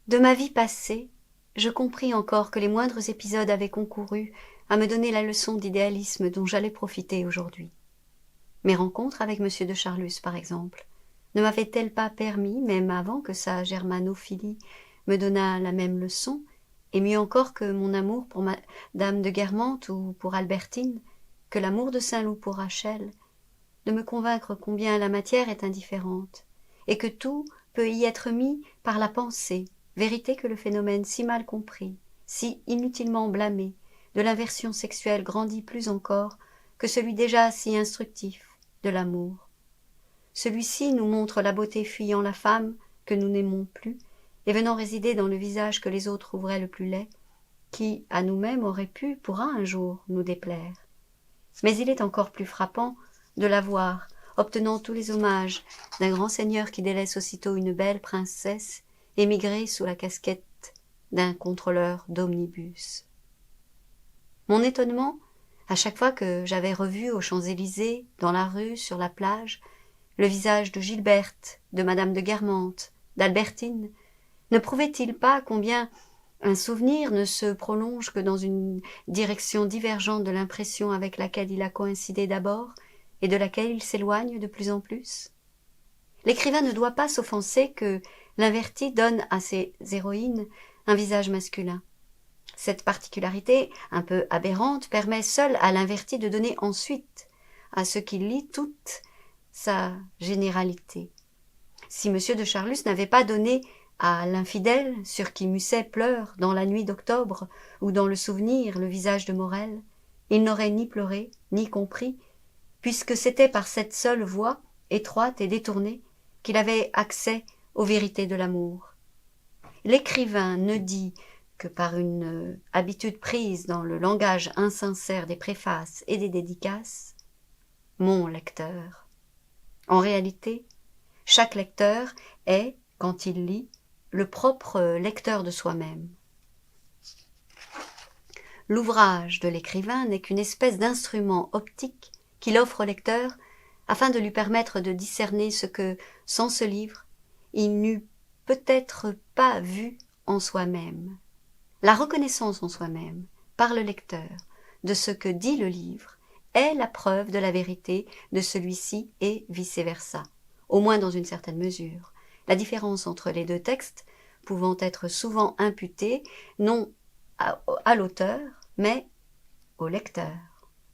De ma vie passée, je compris encore que les moindres épisodes avaient concouru à me donner la leçon d'idéalisme dont j'allais profiter aujourd'hui. Mes rencontres avec M. de Charlus, par exemple, ne m'avaient-elles pas permis, même avant que sa germanophilie me donnât la même leçon, et mieux encore que mon amour pour Madame de Guermantes ou pour Albertine, que l'amour de Saint-Loup pour Rachel, de me convaincre combien la matière est indifférente, et que tout peut y être mis par la pensée, vérité que le phénomène si mal compris, si inutilement blâmé, de l'inversion sexuelle grandit plus encore que celui déjà si instructif de l'amour. Celui-ci nous montre la beauté fuyant la femme que nous n'aimons plus, et venant résider dans le visage que les autres trouveraient le plus laid, qui, à nous-mêmes, pourra un jour nous déplaire. Mais il est encore plus frappant de la voir, obtenant tous les hommages d'un grand seigneur qui délaisse aussitôt une belle princesse, émigrée sous la casquette d'un contrôleur d'omnibus. Mon étonnement, à chaque fois que j'avais revu aux Champs-Élysées, dans la rue, sur la plage, le visage de Gilberte, de Madame de Guermantes, d'Albertine, ne prouvait-il pas combien un souvenir ne se prolonge que dans une direction divergente de l'impression avec laquelle il a coïncidé d'abord et de laquelle il s'éloigne de plus en plus? L'écrivain ne doit pas s'offenser que l'inverti donne à ses héroïnes un visage masculin. Cette particularité, un peu aberrante, permet seule à l'inverti de donner ensuite à ce qui lit toute sa généralité. Si M. de Charlus n'avait pas donné à l'infidèle sur qui Musset pleure dans la nuit d'octobre ou dans le souvenir le visage de Morel, il n'aurait ni pleuré ni compris, puisque c'était par cette seule voie, étroite et détournée, qu'il avait accès aux vérités de l'amour. L'écrivain ne dit que par une habitude prise dans le langage insincère des préfaces et des dédicaces, « mon lecteur ». En réalité, chaque lecteur est, quand il lit, le propre lecteur de soi-même. L'ouvrage de l'écrivain n'est qu'une espèce d'instrument optique qu'il offre au lecteur afin de lui permettre de discerner ce que, sans ce livre, il n'eût peut-être pas vu en soi-même. La reconnaissance en soi-même, par le lecteur, de ce que dit le livre, est la preuve de la vérité de celui-ci et vice-versa, au moins dans une certaine mesure, la différence entre les deux textes pouvant être souvent imputée non à l'auteur, mais au lecteur.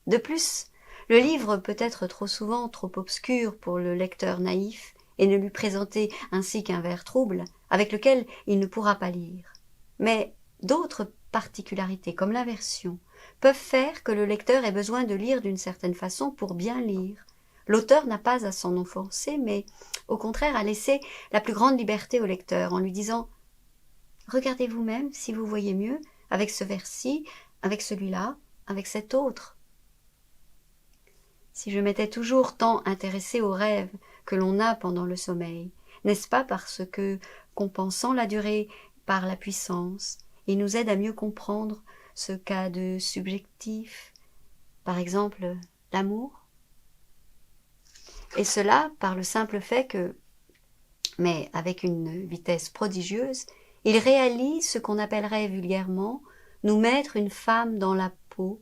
De plus, le livre peut être trop souvent trop obscur pour le lecteur naïf et ne lui présenter ainsi qu'un vers trouble avec lequel il ne pourra pas lire. Mais d'autres particularités, comme l'inversion, peuvent faire que le lecteur ait besoin de lire d'une certaine façon pour bien lire. L'auteur n'a pas à s'en offenser, mais au contraire à laisser la plus grande liberté au lecteur en lui disant « Regardez vous-même si vous voyez mieux avec ce vers-ci, avec celui-là, avec cet autre. » Si je m'étais toujours tant intéressée aux rêves que l'on a pendant le sommeil, n'est-ce pas parce que, compensant la durée par la puissance, il nous aide à mieux comprendre ce qu'a de subjectif, par exemple l'amour? Et cela par le simple fait que, mais avec une vitesse prodigieuse, il réalise ce qu'on appellerait vulgairement nous mettre une femme dans la peau,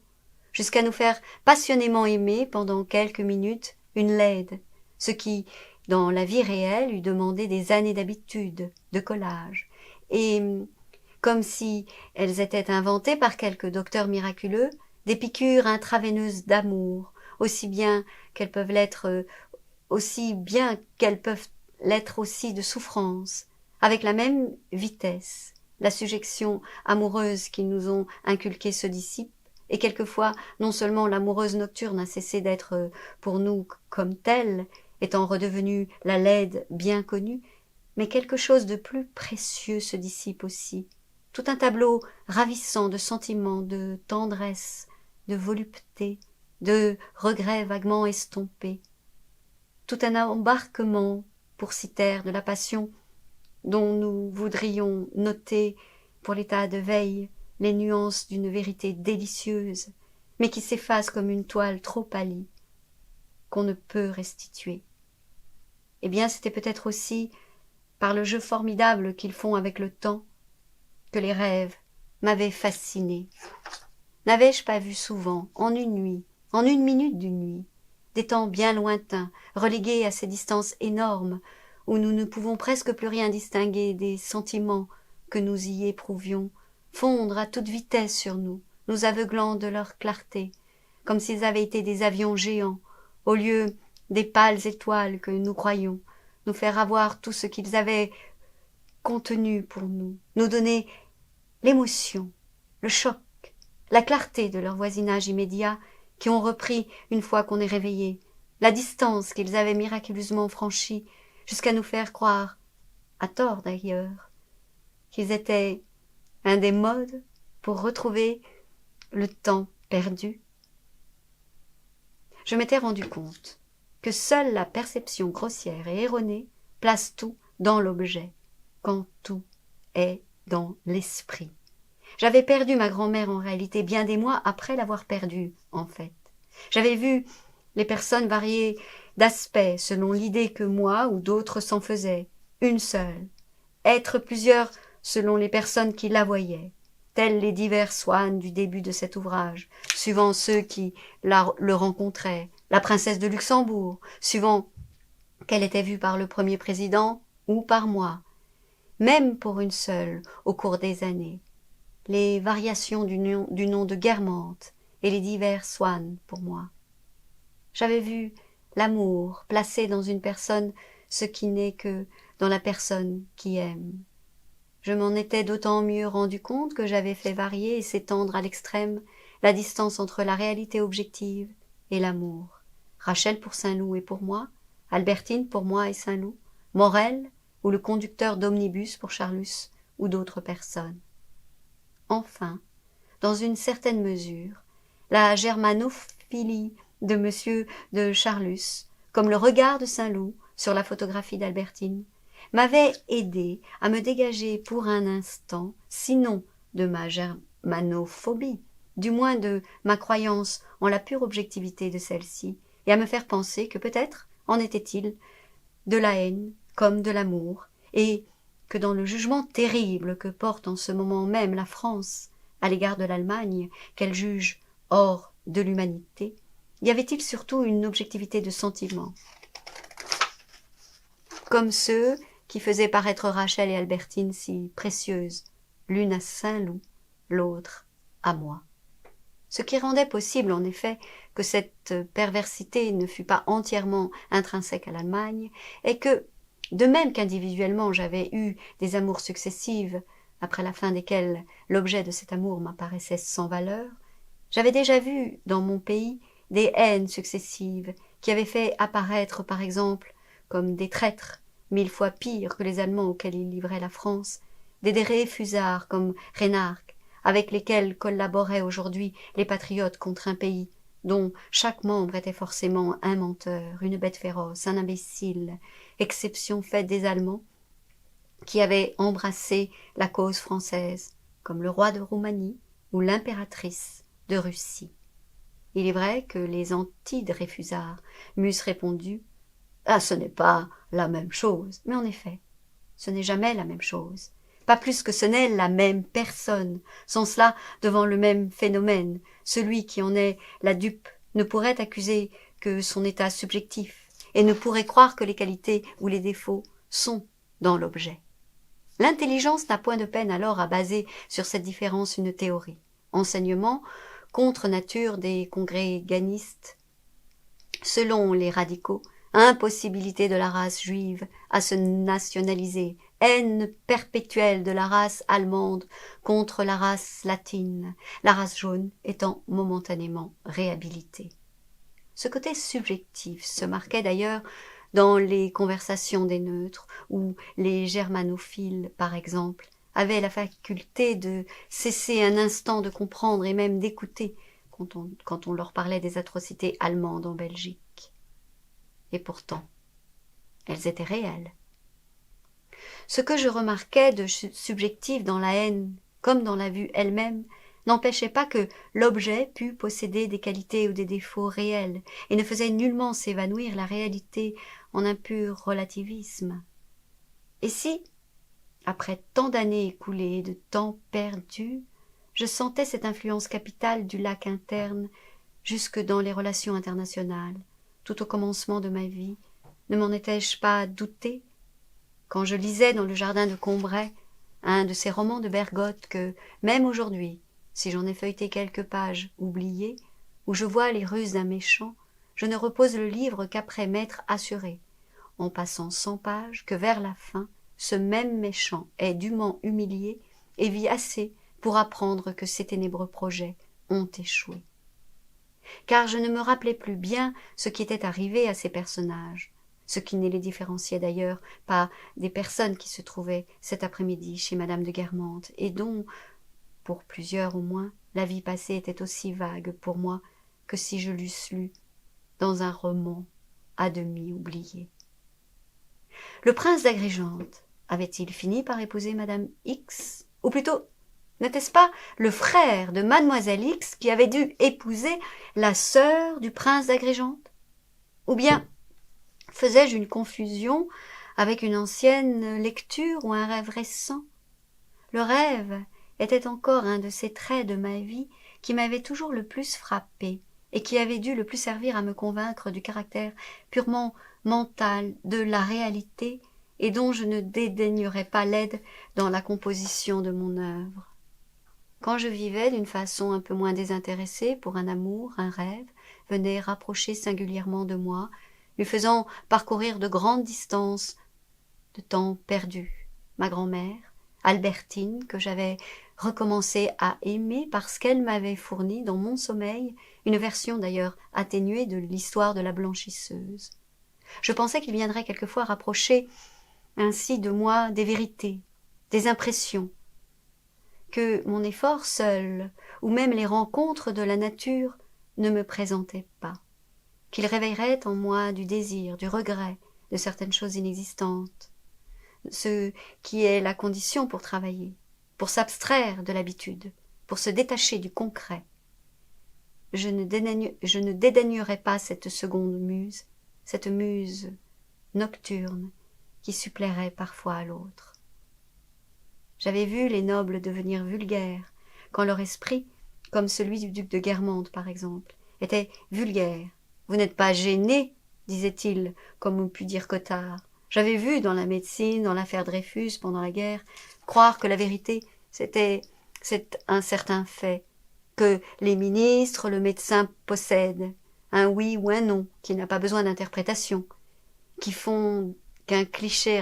jusqu'à nous faire passionnément aimer pendant quelques minutes une laide, ce qui, dans la vie réelle, eût demandé des années d'habitude, de collage, et, comme si elles étaient inventées par quelque docteur miraculeux, des piqûres intraveineuses d'amour, aussi bien qu'elles peuvent l'être aussi de souffrance, avec la même vitesse. La suggestion amoureuse qu'ils nous ont inculquée se dissipe, et quelquefois non seulement l'amoureuse nocturne a cessé d'être pour nous comme telle, étant redevenue la laide bien connue, mais quelque chose de plus précieux se dissipe aussi, tout un tableau ravissant de sentiments, de tendresse, de volupté, de regrets vaguement estompés, tout un embarquement, pour s'y taire, de la passion dont nous voudrions noter pour l'état de veille les nuances d'une vérité délicieuse, mais qui s'efface comme une toile trop pâlie, qu'on ne peut restituer. Eh bien, c'était peut-être aussi par le jeu formidable qu'ils font avec le temps que les rêves m'avaient fasciné. N'avais-je pas vu souvent, en une nuit, en une minute d'une nuit, des temps bien lointains, relégués à ces distances énormes, où nous ne pouvons presque plus rien distinguer des sentiments que nous y éprouvions, fondre à toute vitesse sur nous, nous aveuglant de leur clarté, comme s'ils avaient été des avions géants, au lieu des pâles étoiles que nous croyions, nous faire avoir tout ce qu'ils avaient contenu pour nous, nous donner l'émotion, le choc, la clarté de leur voisinage immédiat qui ont repris une fois qu'on est réveillé, la distance qu'ils avaient miraculeusement franchie jusqu'à nous faire croire, à tort d'ailleurs, qu'ils étaient un des modes pour retrouver le temps perdu. Je m'étais rendu compte que seule la perception grossière et erronée place tout dans l'objet, quand tout est dans l'esprit. J'avais perdu ma grand-mère en réalité bien des mois après l'avoir perdue, en fait. J'avais vu les personnes varier d'aspect selon l'idée que moi ou d'autres s'en faisaient, une seule, être plusieurs selon les personnes qui la voyaient, tels les divers Swann du début de cet ouvrage, suivant ceux qui le rencontraient, la princesse de Luxembourg, suivant qu'elle était vue par le premier président ou par moi, même pour une seule au cours des années, les variations du nom de Guermantes et les divers Swann pour moi. J'avais vu l'amour placer dans une personne ce qui n'est que dans la personne qui aime. Je m'en étais d'autant mieux rendu compte que j'avais fait varier et s'étendre à l'extrême la distance entre la réalité objective et l'amour. Rachel pour Saint-Loup et pour moi, Albertine pour moi et Saint-Loup, Morel ou le conducteur d'omnibus pour Charlus ou d'autres personnes. Enfin, dans une certaine mesure, la germanophilie de monsieur de Charlus, comme le regard de Saint-Loup sur la photographie d'Albertine, m'avait aidé à me dégager pour un instant, sinon de ma germanophobie, du moins de ma croyance en la pure objectivité de celle-ci, et à me faire penser que peut-être en était-il de la haine comme de l'amour, et que dans le jugement terrible que porte en ce moment même la France à l'égard de l'Allemagne, qu'elle juge hors de l'humanité, y avait-il surtout une objectivité de sentiment, comme ceux qui faisaient paraître Rachel et Albertine si précieuses, l'une à Saint-Loup, l'autre à moi. Ce qui rendait possible, en effet, que cette perversité ne fût pas entièrement intrinsèque à l'Allemagne, est que, de même qu'individuellement j'avais eu des amours successives, après la fin desquelles l'objet de cet amour m'apparaissait sans valeur, j'avais déjà vu, dans mon pays, des haines successives, qui avaient fait apparaître, par exemple, comme des traîtres, 1000 fois pires que les Allemands auxquels ils livraient la France, des réfusards comme Reinhardt, avec lesquels collaboraient aujourd'hui les patriotes contre un pays dont chaque membre était forcément un menteur, une bête féroce, un imbécile, exception faite des Allemands, qui avaient embrassé la cause française, comme le roi de Roumanie ou l'impératrice de Russie. Il est vrai que les anti-Dreyfusards m'eussent répondu « Ah, ce n'est pas la même chose ». Mais en effet, ce n'est jamais la même chose. Pas plus que ce n'est la même personne. Sans cela, devant le même phénomène, celui qui en est la dupe ne pourrait accuser que son état subjectif et ne pourrait croire que les qualités ou les défauts sont dans l'objet. L'intelligence n'a point de peine alors à baser sur cette différence une théorie. Enseignement contre nature des congréganistes. Selon les radicaux, impossibilité de la race juive à se nationaliser, haine perpétuelle de la race allemande contre la race latine, la race jaune étant momentanément réhabilitée. Ce côté subjectif se marquait d'ailleurs dans les conversations des neutres, où les germanophiles, par exemple, avaient la faculté de cesser un instant de comprendre et même d'écouter quand on leur parlait des atrocités allemandes en Belgique. Et pourtant, elles étaient réelles. Ce que je remarquais de subjectif dans la haine comme dans la vue elle-même n'empêchait pas que l'objet pût posséder des qualités ou des défauts réels et ne faisait nullement s'évanouir la réalité en un pur relativisme. Et si, Après tant d'années écoulées, de temps perdu, je sentais cette influence capitale du lac interne jusque dans les relations internationales, tout au commencement de ma vie. Ne m'en étais-je pas douté quand je lisais dans le jardin de Combray un de ces romans de Bergotte que, même aujourd'hui, si j'en ai feuilleté quelques pages oubliées, où je vois les ruses d'un méchant, je ne repose le livre qu'après m'être assuré, en passant 100 pages, que vers la fin, ce même méchant est dûment humilié et vit assez pour apprendre que ses ténébreux projets ont échoué. Car je ne me rappelais plus bien ce qui était arrivé à ces personnages, ce qui ne les différenciait d'ailleurs pas des personnes qui se trouvaient cet après-midi chez madame de Guermantes, et dont, pour plusieurs au moins, la vie passée était aussi vague pour moi que si je l'eusse lue dans un roman à demi oublié. Le prince d'Agrégente avait-il fini par épouser madame X? Ou plutôt, n'était-ce pas le frère de mademoiselle X qui avait dû épouser la sœur du prince d'Agrégente? Ou bien faisais-je une confusion avec une ancienne lecture ou un rêve récent? Le rêve était encore un de ces traits de ma vie qui m'avaient toujours le plus frappé et qui avait dû le plus servir à me convaincre du caractère purement mental de la réalité et dont je ne dédaignerais pas l'aide dans la composition de mon œuvre. Quand je vivais d'une façon un peu moins désintéressée pour un amour, un rêve venait rapprocher singulièrement de moi, lui faisant parcourir de grandes distances de temps perdu. Ma grand-mère, Albertine, que j'avais recommencé à aimer parce qu'elle m'avait fourni dans mon sommeil une version d'ailleurs atténuée de l'histoire de la blanchisseuse. Je pensais qu'il viendrait quelquefois rapprocher ainsi de moi des vérités, des impressions, que mon effort seul, ou même les rencontres de la nature, ne me présentaient pas, qu'il réveillerait en moi du désir, du regret de certaines choses inexistantes, ce qui est la condition pour travailler, pour s'abstraire de l'habitude, pour se détacher du concret. Je ne dédaignerai pas cette seconde muse, cette muse nocturne qui suppléerait parfois à l'autre. J'avais vu les nobles devenir vulgaires, quand leur esprit, comme celui du duc de Guermantes par exemple, était vulgaire. « Vous n'êtes pas gêné ?» disait-il, comme on put dire Cottard. J'avais vu dans la médecine, dans l'affaire Dreyfus pendant la guerre, croire que la vérité, c'est un certain fait, que les ministres, le médecin possèdent, un oui ou un non, qui n'a pas besoin d'interprétation, qui font qu'un cliché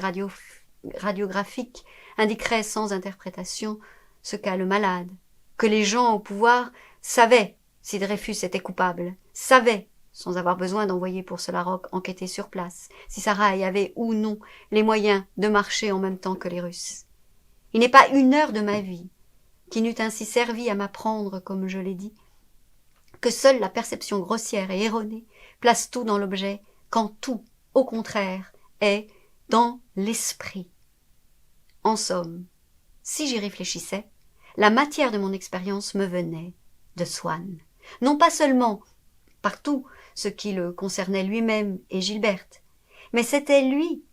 radiographique indiquerait sans interprétation ce qu'a le malade, que les gens au pouvoir savaient si Dreyfus était coupable, savaient, sans avoir besoin d'envoyer pour cela Roch enquêter sur place, si Saraï avait ou non les moyens de marcher en même temps que les Russes. Il n'est pas une heure de ma vie qui n'eût ainsi servi à m'apprendre, comme je l'ai dit, que seule la perception grossière et erronée place tout dans l'objet, quand tout, au contraire, est dans l'esprit. En somme, si j'y réfléchissais, la matière de mon expérience me venait de Swann, non pas seulement par tout ce qui le concernait lui-même et Gilberte, mais c'était lui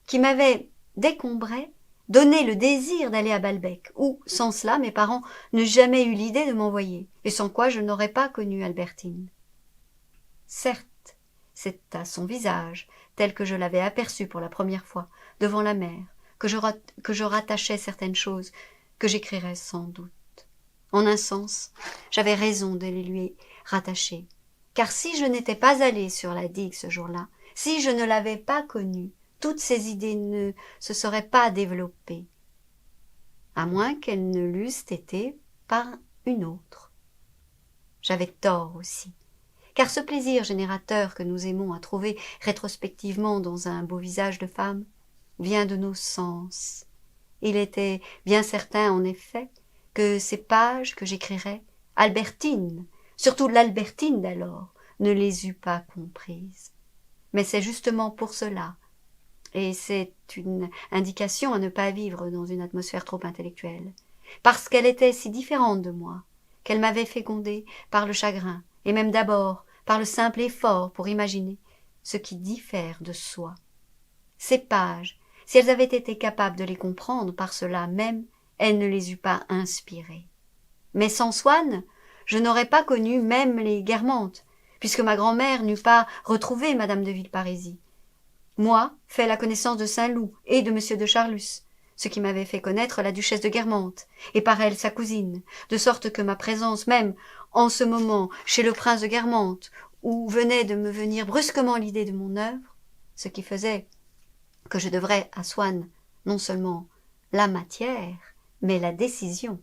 qui m'avait, dès Combray, donné le désir d'aller à Balbec, où, sans cela, mes parents n'eussent jamais eu l'idée de m'envoyer, et sans quoi je n'aurais pas connu Albertine. Certes, c'est à son visage, tel que je l'avais aperçu pour la première fois, devant la mer, que je rattachais certaines choses que j'écrirais sans doute. En un sens, j'avais raison de les lui rattacher, car si je n'étais pas allée sur la digue ce jour-là, si je ne l'avais pas connu, toutes ces idées ne se seraient pas développées, à moins qu'elles ne l'eussent été par une autre. J'avais tort aussi, car ce plaisir générateur que nous aimons à trouver rétrospectivement dans un beau visage de femme vient de nos sens. Il était bien certain, en effet, que ces pages que j'écrirais, Albertine, surtout l'Albertine d'alors, ne les eût pas comprises. Mais c'est justement pour cela, et c'est une indication à ne pas vivre dans une atmosphère trop intellectuelle, parce qu'elle était si différente de moi, qu'elle m'avait fécondée par le chagrin, et même d'abord par le simple effort pour imaginer ce qui diffère de soi. Ces pages, Si elles avaient été capables de les comprendre, par cela même, elle ne les eût pas inspirées. Mais sans Swann, je n'aurais pas connu même les Guermantes, puisque ma grand-mère n'eût pas retrouvé madame de Villeparisis. Moi, fait la connaissance de Saint-Loup et de monsieur de Charlus, ce qui m'avait fait connaître la duchesse de Guermantes, et par elle sa cousine, de sorte que ma présence même, en ce moment, chez le prince de Guermantes, où venait de me venir brusquement l'idée de mon œuvre, ce qui faisait que je devrais à Swann non seulement la matière, mais la décision,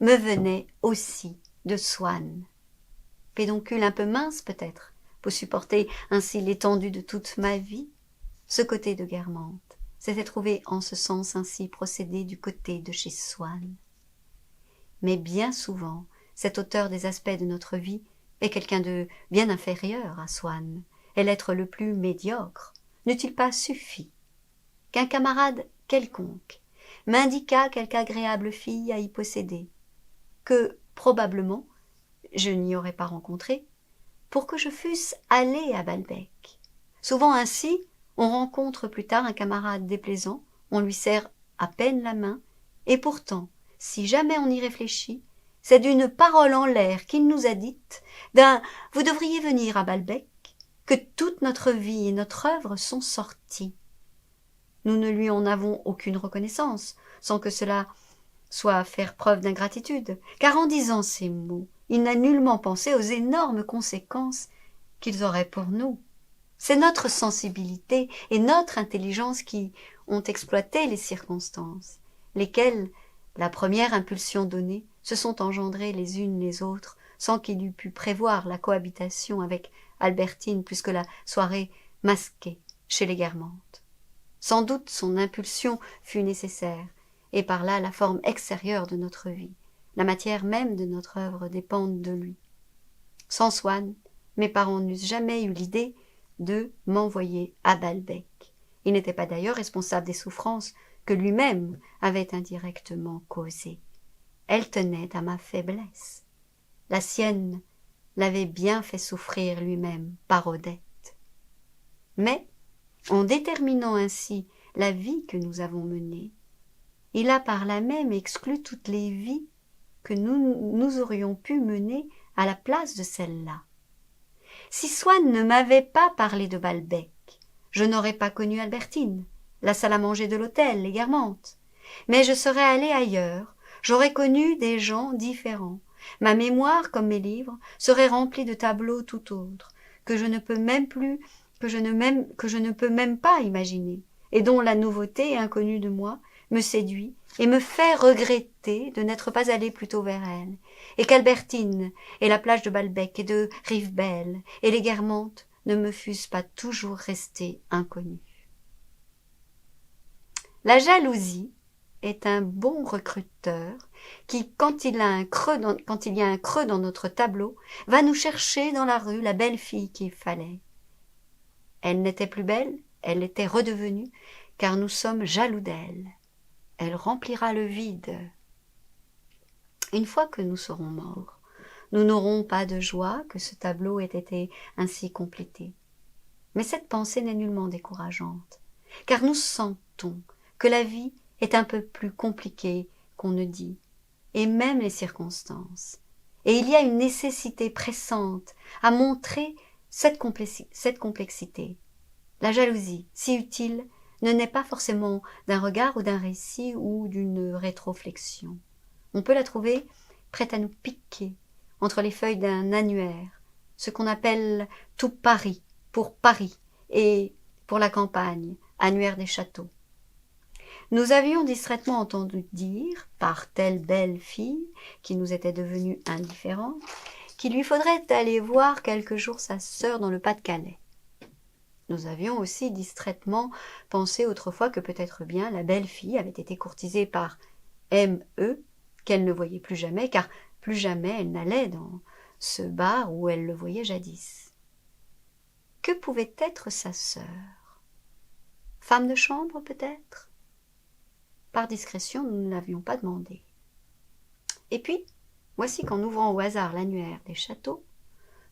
me venait aussi de Swann. Pédoncule un peu mince peut-être, pour supporter ainsi l'étendue de toute ma vie, ce côté de Guermantes s'était trouvé en ce sens ainsi procédé du côté de chez Swann. Mais bien souvent, cet auteur des aspects de notre vie est quelqu'un de bien inférieur à Swann, et l'être le plus médiocre n'eût-il pas suffi qu'un camarade quelconque m'indiquât quelque agréable fille à y posséder, que, probablement, je n'y aurais pas rencontré, pour que je fusse allé à Balbec. Souvent ainsi, on rencontre plus tard un camarade déplaisant, on lui serre à peine la main, et pourtant, si jamais on y réfléchit, c'est d'une parole en l'air qu'il nous a dite, d'un « vous devriez venir à Balbec », que toute notre vie et notre œuvre sont sorties. Nous ne lui en avons aucune reconnaissance, sans que cela soit faire preuve d'ingratitude, car en disant ces mots, il n'a nullement pensé aux énormes conséquences qu'ils auraient pour nous. C'est notre sensibilité et notre intelligence qui ont exploité les circonstances, lesquelles, la première impulsion donnée, se sont engendrées les unes les autres, sans qu'il eût pu prévoir la cohabitation avec Albertine plus que la soirée masquée chez les Guermantes. Sans doute son impulsion fut nécessaire, et par là la forme extérieure de notre vie, la matière même de notre œuvre dépendent de lui. Sans Swann, mes parents n'eussent jamais eu l'idée de m'envoyer à Balbec. Il n'était pas d'ailleurs responsable des souffrances que lui-même avait indirectement causées. Elle tenait à ma faiblesse. La sienne l'avait bien fait souffrir lui-même par Odette. Mais, en déterminant ainsi la vie que nous avons menée, il a par là même exclu toutes les vies que nous aurions pu mener à la place de celle-là. Si Swann ne m'avait pas parlé de Balbec, je n'aurais pas connu Albertine, la salle à manger de l'hôtel, les Guermantes. Mais je serais allée ailleurs, j'aurais connu des gens différents. Ma mémoire, comme mes livres, serait remplie de tableaux tout autres, que je ne peux même pas imaginer, et dont la nouveauté, inconnue de moi, me séduit et me fait regretter de n'être pas allée plus tôt vers elle, et qu'Albertine et la plage de Balbec et de Rivebelle et les Guermantes ne me fussent pas toujours restées inconnues. La jalousie est un bon recruteur qui, quand il y a un creux dans notre tableau, va nous chercher dans la rue la belle fille qu'il fallait. Elle n'était plus belle, elle l'était redevenue, car nous sommes jaloux d'elle. Elle remplira le vide. Une fois que nous serons morts, nous n'aurons pas de joie que ce tableau ait été ainsi complété. Mais cette pensée n'est nullement décourageante, car nous sentons que la vie est un peu plus compliquée qu'on ne dit, et même les circonstances. Et il y a une nécessité pressante à montrer cette complexité. La jalousie, si utile, ne naît pas forcément d'un regard ou d'un récit ou d'une rétroflexion. On peut la trouver prête à nous piquer entre les feuilles d'un annuaire, ce qu'on appelle tout Paris, pour Paris, et pour la campagne, annuaire des châteaux. Nous avions distraitement entendu dire, par telle belle fille, qui nous était devenue indifférente, qu'il lui faudrait aller voir quelque jour sa sœur dans le Pas-de-Calais. Nous avions aussi distraitement pensé autrefois que peut-être bien la belle fille avait été courtisée par M.E., qu'elle ne voyait plus jamais, car plus jamais elle n'allait dans ce bar où elle le voyait jadis. Que pouvait être sa sœur? Femme de chambre, peut-être? Par discrétion, nous ne l'avions pas demandé. Et puis, voici qu'en ouvrant au hasard l'annuaire des châteaux,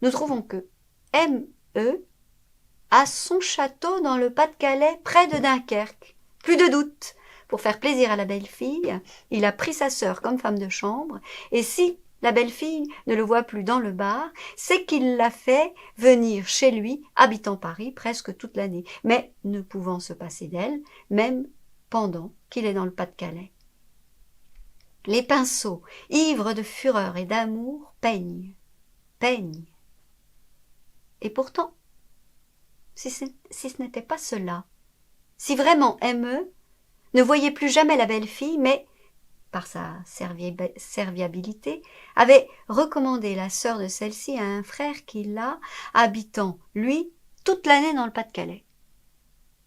nous trouvons que M.E. a son château dans le Pas-de-Calais, près de Dunkerque, Plus de doute. Pour faire plaisir à la belle-fille, il a pris sa sœur comme femme de chambre, et si la belle-fille ne le voit plus dans le bar, c'est qu'il l'a fait venir chez lui, habitant Paris presque toute l'année, mais ne pouvant se passer d'elle, même pendant qu'il est dans le Pas-de-Calais. Les pinceaux, ivres de fureur et d'amour, peignent. Et pourtant, si ce n'était pas cela, si vraiment ME ne voyait plus jamais la belle-fille, mais, par sa serviabilité, avait recommandé la sœur de celle-ci à un frère qui l'a, habitant, lui, toute l'année dans le Pas-de-Calais.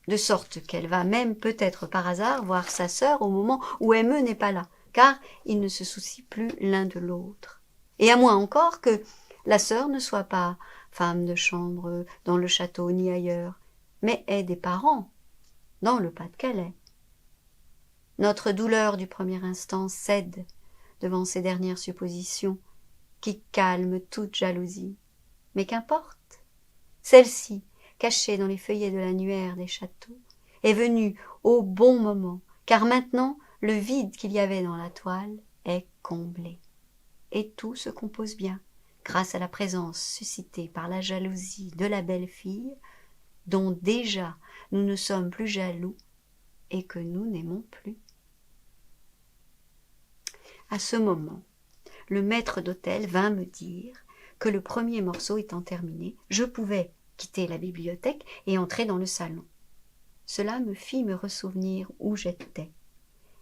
De sorte qu'elle va même peut-être par hasard voir sa sœur au moment où ME n'est pas là, car ils ne se soucient plus l'un de l'autre. Et à moins encore que la sœur ne soit pas femme de chambre dans le château ni ailleurs, mais ait des parents dans le Pas-de-Calais. Notre douleur du premier instant cède devant ces dernières suppositions qui calment toute jalousie. Mais qu'importe, celle-ci, cachée dans les feuillets de l'annuaire des châteaux, est venue au bon moment, car maintenant le vide qu'il y avait dans la toile est comblé. Et tout se compose bien, grâce à la présence suscitée par la jalousie de la belle-fille, dont déjà nous ne sommes plus jaloux et que nous n'aimons plus. À ce moment, le maître d'hôtel vint me dire que le premier morceau étant terminé, je pouvais quitter la bibliothèque et entrer dans le salon. Cela me fit me ressouvenir où j'étais.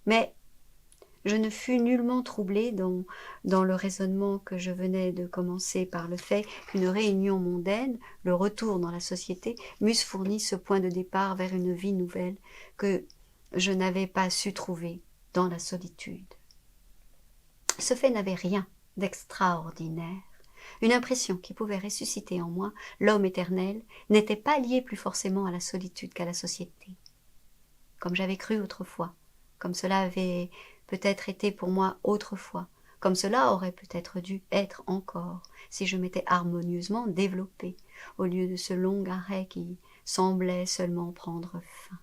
Mais je ne fus nullement troublée dans le raisonnement que je venais de commencer par le fait qu'une réunion mondaine, le retour dans la société, m'eussent fourni ce point de départ vers une vie nouvelle que je n'avais pas su trouver dans la solitude. Ce fait n'avait rien d'extraordinaire. Une impression qui pouvait ressusciter en moi l'homme éternel n'était pas liée plus forcément à la solitude qu'à la société. Comme j'avais cru autrefois, comme cela avait peut-être été pour moi autrefois, comme cela aurait peut-être dû être encore, si je m'étais harmonieusement développée, au lieu de ce long arrêt qui semblait seulement prendre fin.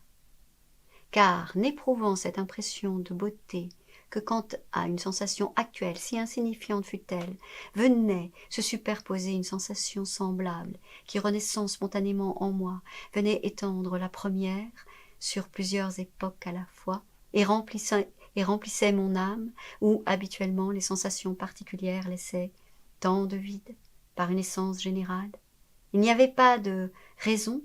Car, n'éprouvant cette impression de beauté, que quant à une sensation actuelle, si insignifiante fût-elle, venait se superposer une sensation semblable, qui renaissant spontanément en moi, venait étendre la première sur plusieurs époques à la fois, et remplissait mon âme, où habituellement les sensations particulières laissaient tant de vide, par une essence générale. Il n'y avait pas de raison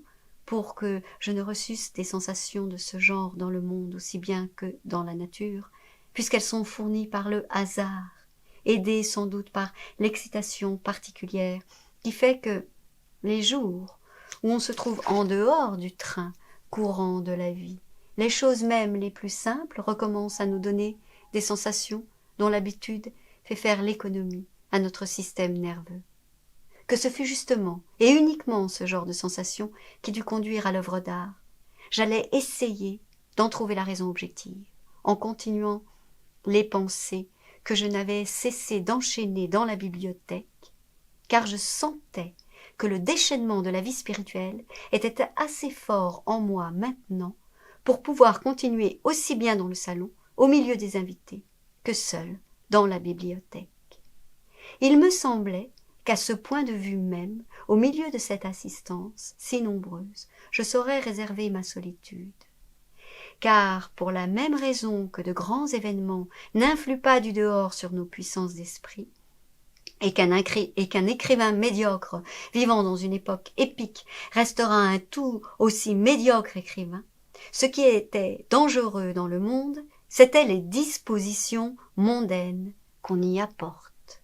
pour que je ne reçusse des sensations de ce genre dans le monde aussi bien que dans la nature, puisqu'elles sont fournies par le hasard, aidées sans doute par l'excitation particulière qui fait que les jours où on se trouve en dehors du train courant de la vie, les choses même les plus simples recommencent à nous donner des sensations dont l'habitude fait faire l'économie à notre système nerveux. Que ce fut justement et uniquement ce genre de sensation qui dut conduire à l'œuvre d'art. J'allais essayer d'en trouver la raison objective, en continuant les pensées que je n'avais cessé d'enchaîner dans la bibliothèque, car je sentais que le déchaînement de la vie spirituelle était assez fort en moi maintenant pour pouvoir continuer aussi bien dans le salon, au milieu des invités, que seul dans la bibliothèque. Il me semblait qu'à ce point de vue même, au milieu de cette assistance si nombreuse, je saurais réserver ma solitude. Car, pour la même raison que de grands événements n'influent pas du dehors sur nos puissances d'esprit, et qu'un écrivain médiocre vivant dans une époque épique restera un tout aussi médiocre écrivain, ce qui était dangereux dans le monde, c'étaient les dispositions mondaines qu'on y apporte.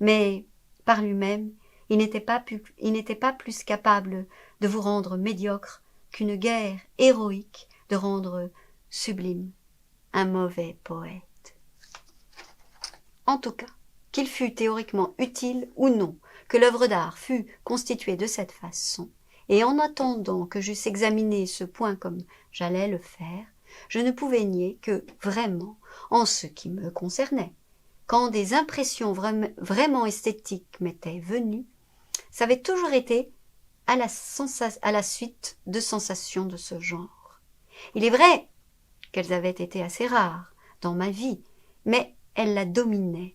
Mais, par lui-même, il n'était pas plus capable de vous rendre médiocre qu'une guerre héroïque de rendre sublime un mauvais poète. En tout cas, qu'il fût théoriquement utile ou non que l'œuvre d'art fût constituée de cette façon, et en attendant que j'eusse examiné ce point comme j'allais le faire, je ne pouvais nier que, vraiment, en ce qui me concernait, quand des impressions vraiment esthétiques m'étaient venues, ça avait toujours été à la suite de sensations de ce genre. Il est vrai qu'elles avaient été assez rares dans ma vie, mais elles la dominaient.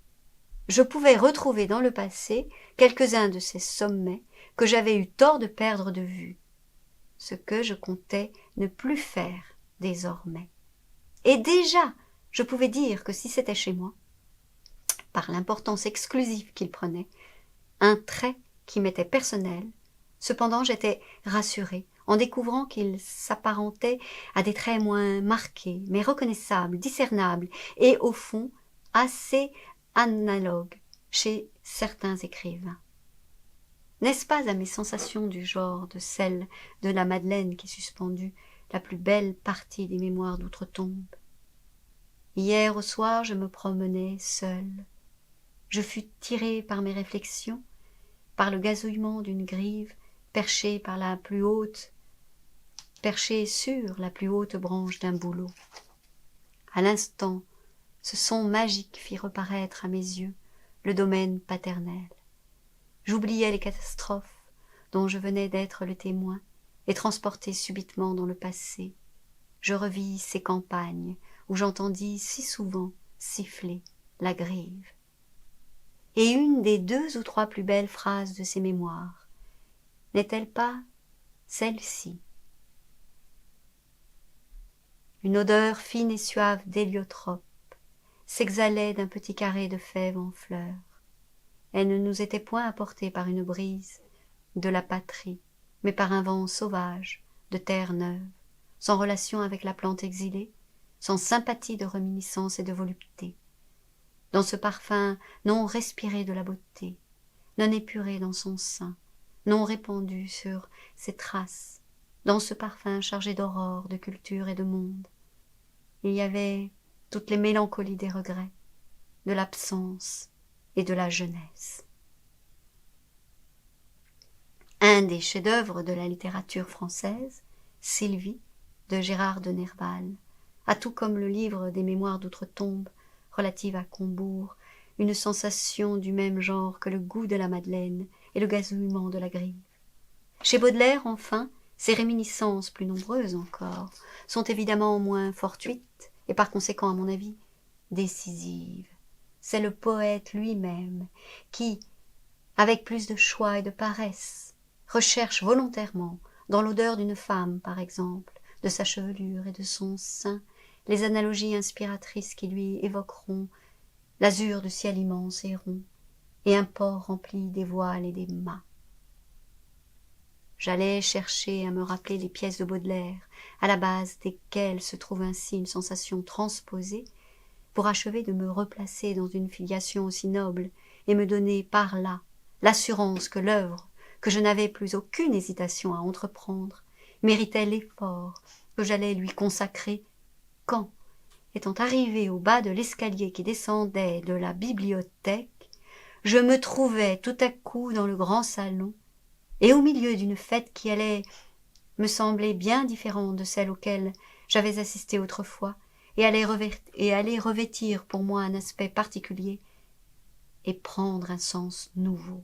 Je pouvais retrouver dans le passé quelques-uns de ces sommets que j'avais eu tort de perdre de vue, ce que je comptais ne plus faire désormais. Et déjà, je pouvais dire que si c'était chez moi, par l'importance exclusive qu'il prenait, un trait qui m'était personnel, cependant j'étais rassurée en découvrant qu'il s'apparentait à des traits moins marqués, mais reconnaissables, discernables, et au fond assez analogues chez certains écrivains. N'est-ce pas à mes sensations du genre de celle de la Madeleine qui est suspendue, la plus belle partie des mémoires d'outre-tombe? Hier au soir, je me promenais seule. Je fus tirée par mes réflexions, par le gazouillement d'une grive perchée sur la plus haute branche d'un bouleau. À l'instant, ce son magique fit reparaître à mes yeux le domaine paternel. J'oubliais les catastrophes dont je venais d'être le témoin et transporté subitement dans le passé. Je revis ces campagnes où j'entendis si souvent siffler la grive. Et une des 2 ou 3 plus belles phrases de ces mémoires n'est-elle pas celle-ci? Une odeur fine et suave d'héliotrope s'exhalait d'un petit carré de fèves en fleurs. Elle ne nous était point apportée par une brise de la patrie, mais par un vent sauvage de terre neuve, sans relation avec la plante exilée, sans sympathie de reminiscence et de volupté. Dans ce parfum non respiré de la beauté, non épuré dans son sein, non répandu sur ses traces, dans ce parfum chargé d'aurore, de culture et de monde, il y avait toutes les mélancolies des regrets, de l'absence et de la jeunesse. Un des chefs-d'œuvre de la littérature française, Sylvie, de Gérard de Nerval, a tout comme le livre des Mémoires d'outre-tombe relative à Combourg, une sensation du même genre que le goût de la Madeleine et le gazouillement de la grive. Chez Baudelaire, enfin, ces réminiscences, plus nombreuses encore, sont évidemment moins fortuites et par conséquent, à mon avis, décisives. C'est le poète lui-même qui, avec plus de choix et de paresse, recherche volontairement, dans l'odeur d'une femme par exemple, de sa chevelure et de son sein, les analogies inspiratrices qui lui évoqueront l'azur de ciel immense et rond, et un port rempli des voiles et des mâts. J'allais chercher à me rappeler les pièces de Baudelaire, à la base desquelles se trouve ainsi une sensation transposée, pour achever de me replacer dans une filiation aussi noble et me donner par là l'assurance que l'œuvre, que je n'avais plus aucune hésitation à entreprendre, méritait l'effort que j'allais lui consacrer quand, étant arrivé au bas de l'escalier qui descendait de la bibliothèque, je me trouvais tout à coup dans le grand salon et au milieu d'une fête qui allait me sembler bien différente de celle auquel j'avais assisté autrefois et allait revêtir pour moi un aspect particulier et prendre un sens nouveau.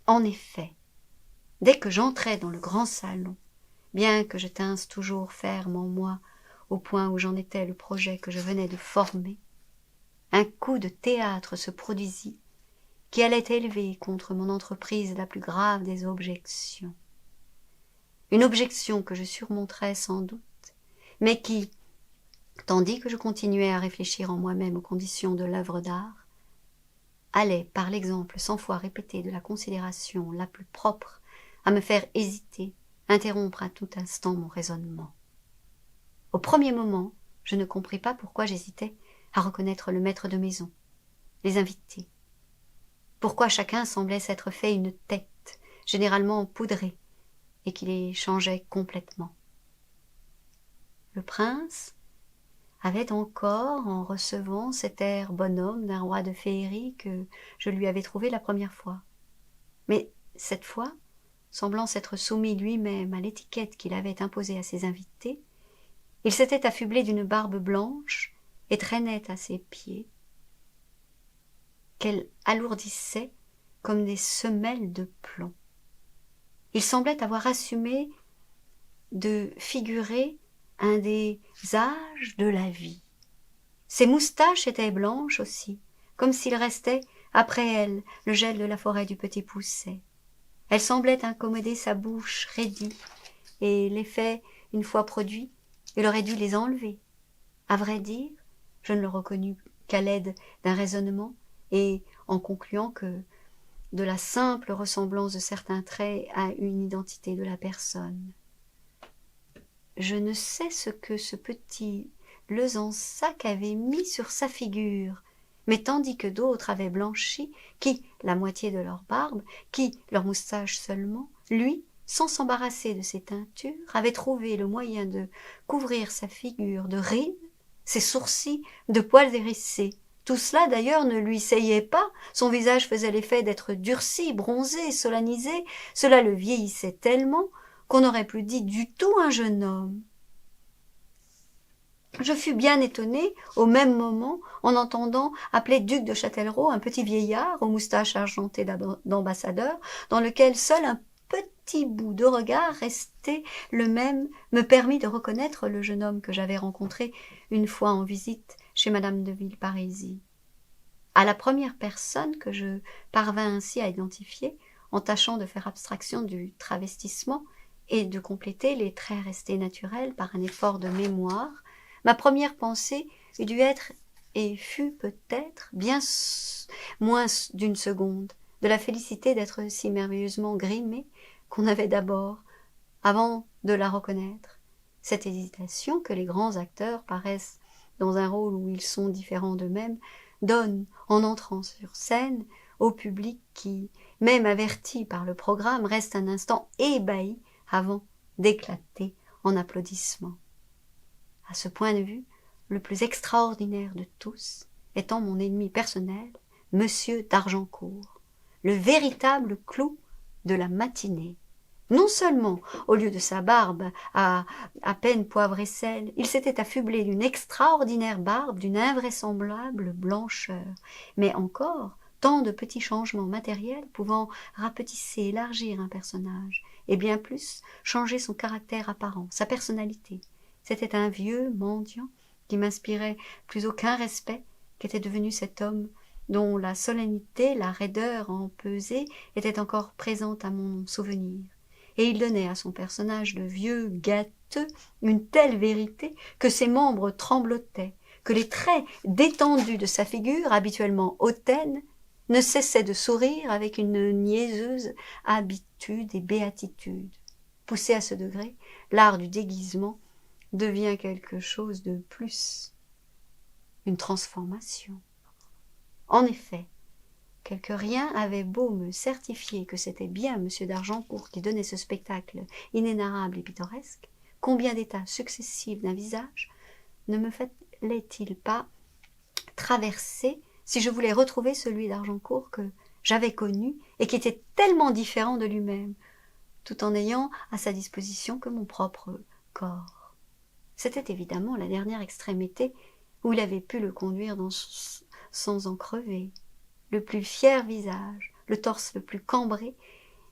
En effet, dès que j'entrais dans le grand salon, bien que je tinsse toujours ferme en moi au point où j'en étais le projet que je venais de former, un coup de théâtre se produisit qui allait élever contre mon entreprise la plus grave des objections. Une objection que je surmonterais sans doute, mais qui, tandis que je continuais à réfléchir en moi-même aux conditions de l'œuvre d'art, allait, par l'exemple 100 fois répété de la considération la plus propre, à me faire hésiter, interrompre à tout instant mon raisonnement. Au premier moment, je ne compris pas pourquoi j'hésitais à reconnaître le maître de maison, les invités. Pourquoi chacun semblait s'être fait une tête, généralement poudrée, et qui les changeait complètement. Le prince avait encore, en recevant cet air bonhomme d'un roi de féerie que je lui avais trouvé la première fois. Mais cette fois, semblant s'être soumis lui-même à l'étiquette qu'il avait imposée à ses invités, il s'était affublé d'une barbe blanche et traînait à ses pieds, qu'elle alourdissait comme des semelles de plomb. Il semblait avoir assumé de figurer un des âges de la vie. Ses moustaches étaient blanches aussi, comme s'il restait, après elle, le gel de la forêt du Petit Pousset. Elle semblait incommoder sa bouche raidie, et l'effet, une fois produit, il aurait dû les enlever. À vrai dire, je ne le reconnus qu'à l'aide d'un raisonnement, et en concluant que, de la simple ressemblance de certains traits à une identité de la personne. Je ne sais ce que ce petit Lezensac avait mis sur sa figure, mais tandis que d'autres avaient blanchi, qui la moitié de leur barbe, qui leurs moustaches seulement, lui, sans s'embarrasser de ses teintures, avait trouvé le moyen de couvrir sa figure de rides, ses sourcils de poils hérissés. Tout cela d'ailleurs ne lui seyait pas, son visage faisait l'effet d'être durci, bronzé, solennisé, cela le vieillissait tellement qu'on n'aurait plus dit du tout un jeune homme. Je fus bien étonnée, au même moment, en entendant appeler duc de Châtellerault un petit vieillard aux moustaches argentées d'ambassadeur, dans lequel seul un petit bout de regard resté le même me permit de reconnaître le jeune homme que j'avais rencontré une fois en visite chez madame de Villeparisis. À la première personne que je parvins ainsi à identifier, en tâchant de faire abstraction du travestissement et de compléter les traits restés naturels par un effort de mémoire, ma première pensée eût dû être et fut peut-être bien moins d'une seconde de la félicité d'être si merveilleusement grimée qu'on avait d'abord, avant de la reconnaître, cette hésitation que les grands acteurs paraissent dans un rôle où ils sont différents d'eux-mêmes, donnent, en entrant sur scène, au public qui, même averti par le programme, reste un instant ébahi avant d'éclater en applaudissements. À ce point de vue, le plus extraordinaire de tous étant mon ennemi personnel, Monsieur d'Argencourt, le véritable clou de la matinée. Non seulement, au lieu de sa barbe à peine poivre et sel, il s'était affublé d'une extraordinaire barbe d'une invraisemblable blancheur, mais encore tant de petits changements matériels pouvant rapetisser, élargir un personnage, et bien plus changer son caractère apparent, sa personnalité. C'était un vieux mendiant qui m'inspirait plus aucun respect qu'était devenu cet homme dont la solennité, la raideur empesée étaient encore présentes à mon souvenir. Et il donnait à son personnage de vieux gâteux une telle vérité que ses membres tremblotaient, que les traits détendus de sa figure, habituellement hautaine, ne cessaient de sourire avec une niaiseuse habitude et béatitude. Poussé à ce degré, l'art du déguisement devient quelque chose de plus, une transformation. En effet, quelque rien avait beau me certifier que c'était bien M. d'Argencourt qui donnait ce spectacle inénarrable et pittoresque, combien d'états successifs d'un visage ne me fallait-il pas traverser si je voulais retrouver celui d'Argencourt que j'avais connu et qui était tellement différent de lui-même, tout en n'ayant à sa disposition que mon propre corps. C'était évidemment la dernière extrémité où il avait pu le conduire sans en crever. Le plus fier visage, le torse le plus cambré,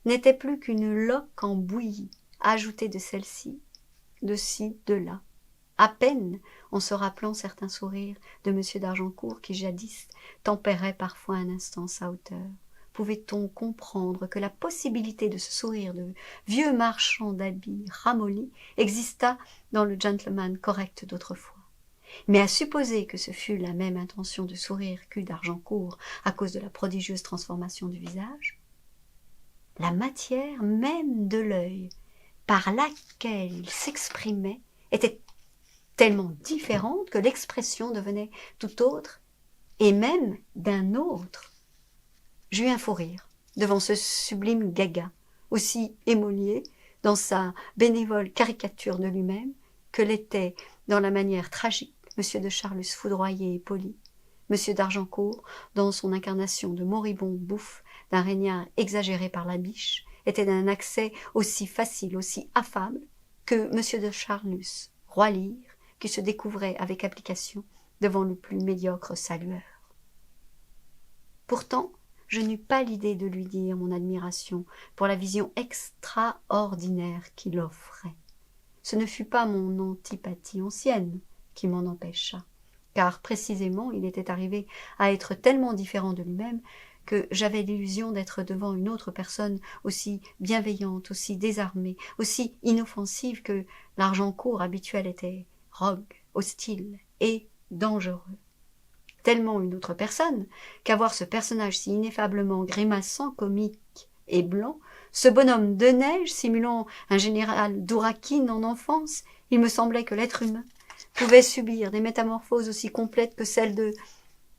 n'était plus qu'une loque en bouillie, ajoutée de celle-ci, de ci, de là. À peine, en se rappelant certains sourires de M. d'Argencourt qui jadis tempéraient parfois un instant sa hauteur, pouvait-on comprendre que la possibilité de ce sourire de vieux marchand d'habits ramollis existât dans le gentleman correct d'autrefois. Mais à supposer que ce fût la même intention de sourire qu'eut d'Argencourt à cause de la prodigieuse transformation du visage, la matière même de l'œil par laquelle il s'exprimait était tellement différente que l'expression devenait tout autre et même d'un autre. J'eus un fou rire devant ce sublime gaga, aussi émolié dans sa bénévole caricature de lui-même que l'était dans la manière tragique M. de Charlus foudroyé et poli, M. d'Argencourt, dans son incarnation de moribond bouffe, d'un régnard exagéré par la biche, était d'un accès aussi facile, aussi affable, que M. de Charlus, roi lyre, qui se découvrait avec application devant le plus médiocre salueur. Pourtant, je n'eus pas l'idée de lui dire mon admiration pour la vision extraordinaire qu'il offrait. ce ne fut pas mon antipathie ancienne qui m'en empêcha, car précisément il était arrivé à être tellement différent de lui-même que j'avais l'illusion d'être devant une autre personne aussi bienveillante, aussi désarmée, aussi inoffensive que l'Argencourt habituel était rogue, hostile et dangereux. Tellement une autre personne, qu'à voir ce personnage si ineffablement grimaçant, comique et blanc, ce bonhomme de neige simulant un général d'Ourakine en enfance, il me semblait que l'être humain pouvait subir des métamorphoses aussi complètes que celles de